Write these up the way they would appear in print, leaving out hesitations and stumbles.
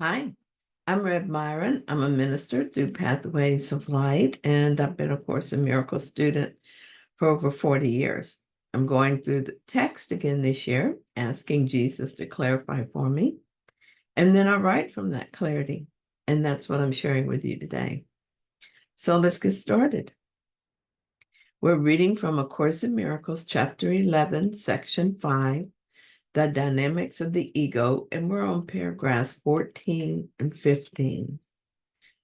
Hi, I'm Rev Myron. I'm a minister through Pathways of Light, and I've been a Course in Miracles student for over 40 years. I'm going through the text again this year, asking Jesus to clarify for me, and then I write from that clarity, and that's what I'm sharing with you today. So let's get started. We're reading from A Course in Miracles, Chapter 11, Section 5, The Dynamics of the Ego, and we're on paragraphs 14 and 15.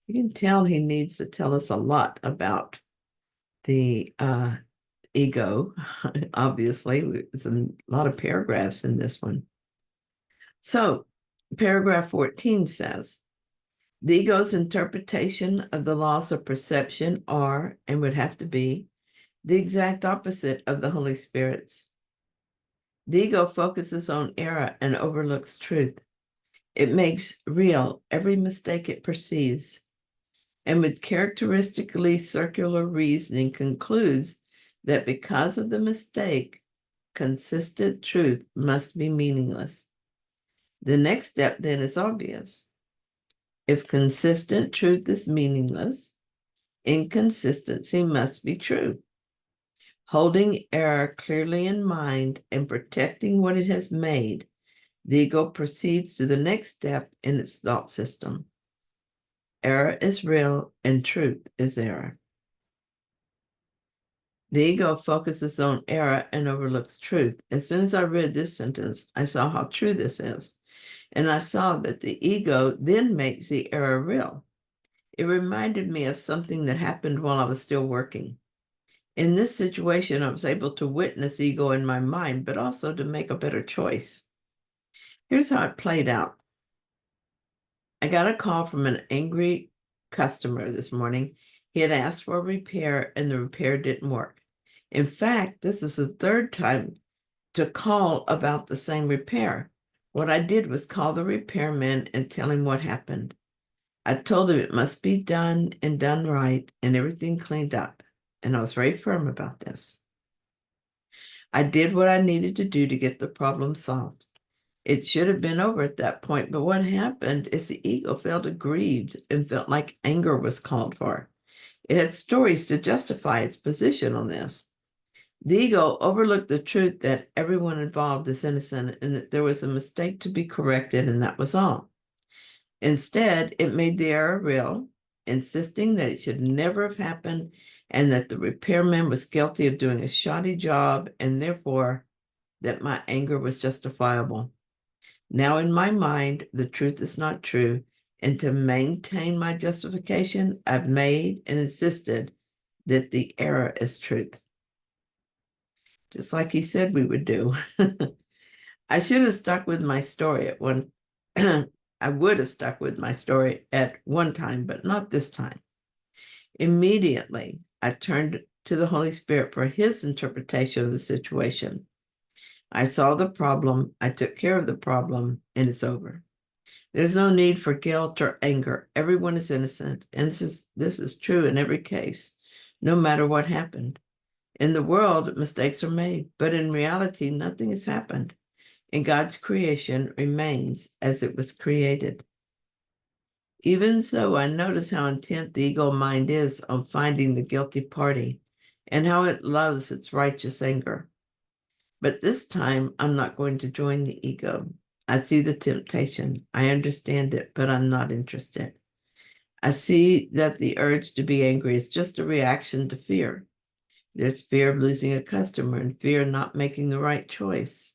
You can tell he needs to tell us a lot about the ego. Obviously, there's a lot of paragraphs in this one. So, paragraph 14 says, the ego's interpretation of the laws of perception are, and would have to be, the exact opposite of the Holy Spirit's. The ego focuses on error and overlooks truth. It makes real every mistake it perceives, and with characteristically circular reasoning concludes that because of the mistake, consistent truth must be meaningless. The next step then is obvious. If consistent truth is meaningless, inconsistency must be true. Holding error clearly in mind and protecting what it has made, the ego proceeds to the next step in its thought system. Error is real and truth is error. The ego focuses on error and overlooks truth. As soon as I read this sentence, I saw how true this is. And I saw that the ego then makes the error real. It reminded me of something that happened while I was still working. In this situation, I was able to witness ego in my mind, but also to make a better choice. Here's how it played out. I got a call from an angry customer this morning. He had asked for a repair, and the repair didn't work. In fact, this is the third time to call about the same repair. What I did was call the repairman and tell him what happened. I told him it must be done and done right and everything cleaned up. And I was very firm about this. I did what I needed to do to get the problem solved. It should have been over at that point, but what happened is the ego felt aggrieved and felt like anger was called for. It had stories to justify its position on this. The ego overlooked the truth that everyone involved is innocent and that there was a mistake to be corrected, and that was all. Instead, it made the error real, insisting that it should never have happened and that the repairman was guilty of doing a shoddy job and therefore that my anger was justifiable. Now, in my mind, the truth is not true, and to maintain my justification, I've made and insisted that the error is truth. Just like he said we would do. I should have stuck with my story at one I would have stuck with my story at one time, but not this time. Immediately, I turned to the Holy Spirit for his interpretation of the situation. I saw the problem, I took care of the problem, and it's over. There's no need for guilt or anger. Everyone is innocent, and this is true in every case, no matter what happened. In the world, mistakes are made, but in reality, nothing has happened, and God's creation remains as it was created. Even so, I notice how intent the ego mind is on finding the guilty party and how it loves its righteous anger. But this time, I'm not going to join the ego. I see the temptation. I understand it, but I'm not interested. I see that the urge to be angry is just a reaction to fear. There's fear of losing a customer and fear of not making the right choice,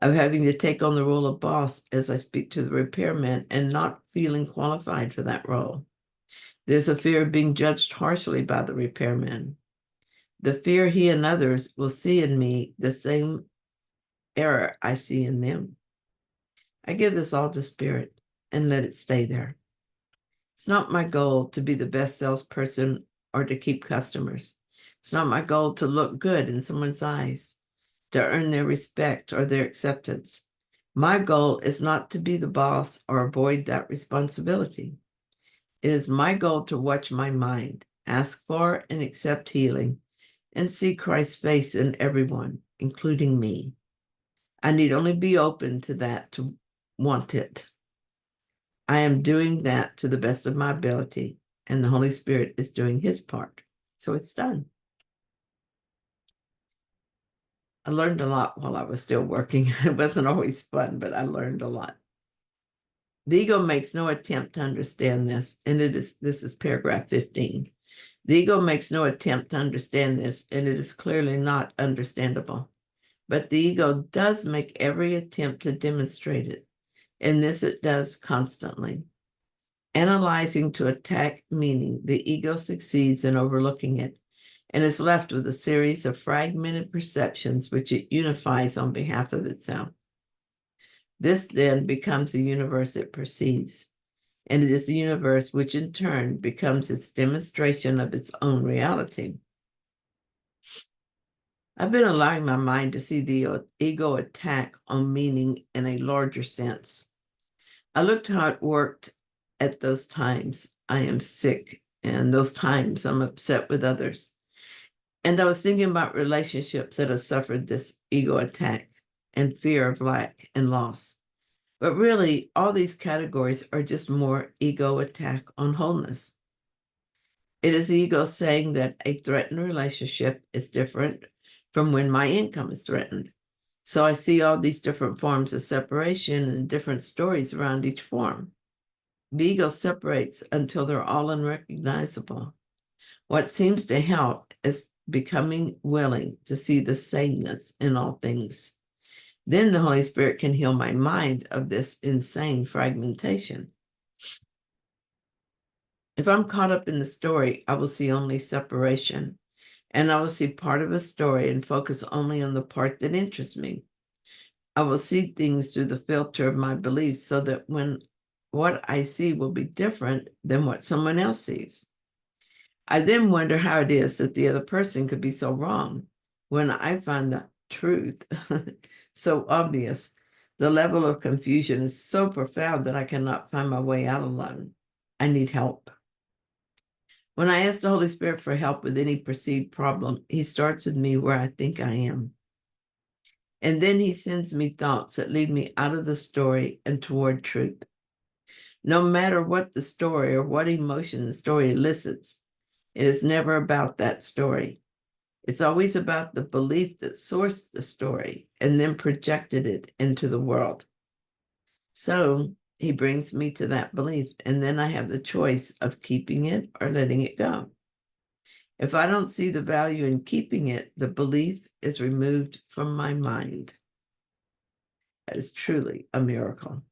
of having to take on the role of boss as I speak to the repairman and not feeling qualified for that role. There's a fear of being judged harshly by the repairman. The fear he and others will see in me the same error I see in them. I give this all to Spirit and let it stay there. It's not my goal to be the best salesperson or to keep customers. It's not my goal to look good in someone's eyes, to earn their respect or their acceptance. My goal is not to be the boss or avoid that responsibility. It is my goal to watch my mind, ask for and accept healing, and see Christ's face in everyone, including me. I need only be open to that to want it. I am doing that to the best of my ability, and the Holy Spirit is doing his part. So it's done. I learned a lot while I was still working. It wasn't always fun, but I learned a lot. The ego makes no attempt to understand this, and this is paragraph 15. The ego makes no attempt to understand this, and it is clearly not understandable. But the ego does make every attempt to demonstrate it, and this it does constantly. Analyzing to attack meaning, the ego succeeds in overlooking it and is left with a series of fragmented perceptions which it unifies on behalf of itself. This then becomes the universe it perceives, and it is the universe which in turn becomes its demonstration of its own reality. I've been allowing my mind to see the ego attack on meaning in a larger sense. I looked how it worked at those times I am sick, and those times I'm upset with others. And I was thinking about relationships that have suffered this ego attack and fear of lack and loss. But really, all these categories are just more ego attack on wholeness. It is ego saying that a threatened relationship is different from when my income is threatened. So I see all these different forms of separation and different stories around each form. The ego separates until they're all unrecognizable. What seems to help is becoming willing to see the sameness in all things. Then the Holy Spirit can heal my mind of this insane fragmentation. If I'm caught up in the story, I will see only separation, and I will see part of a story and focus only on the part that interests me. I will see things through the filter of my beliefs so that what I see will be different than what someone else sees. I then wonder how it is that the other person could be so wrong when I find the truth so obvious. The level of confusion is so profound that I cannot find my way out alone. I need help. When I ask the Holy Spirit for help with any perceived problem, he starts with me where I think I am. And then he sends me thoughts that lead me out of the story and toward truth. No matter what the story or what emotion the story elicits, it is never about that story. It's always about the belief that sourced the story and then projected it into the world. So he brings me to that belief, and then I have the choice of keeping it or letting it go. If I don't see the value in keeping it, the belief is removed from my mind. That is truly a miracle.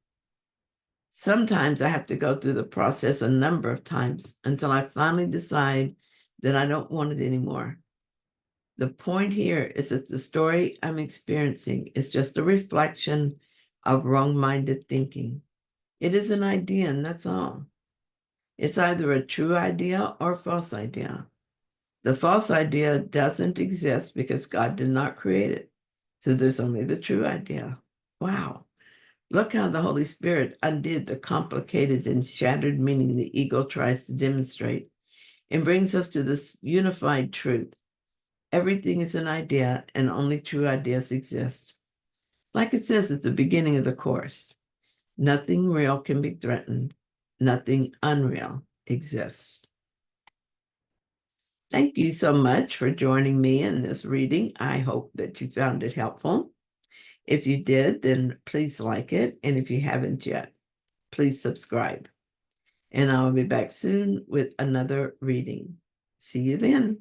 Sometimes I have to go through the process a number of times until I finally decide that I don't want it anymore. The point here is that the story I'm experiencing is just a reflection of wrong-minded thinking. It is an idea, and that's all. It's either a true idea or a false idea. The false idea doesn't exist because God did not create it. So there's only the true idea. Wow. Look how the Holy Spirit undid the complicated and shattered meaning the ego tries to demonstrate and brings us to this unified truth. Everything is an idea and only true ideas exist. Like it says at the beginning of the course, nothing real can be threatened. Nothing unreal exists. Thank you so much for joining me in this reading. I hope that you found it helpful. If you did, then please like it. And if you haven't yet, please subscribe. And I'll be back soon with another reading. See you then.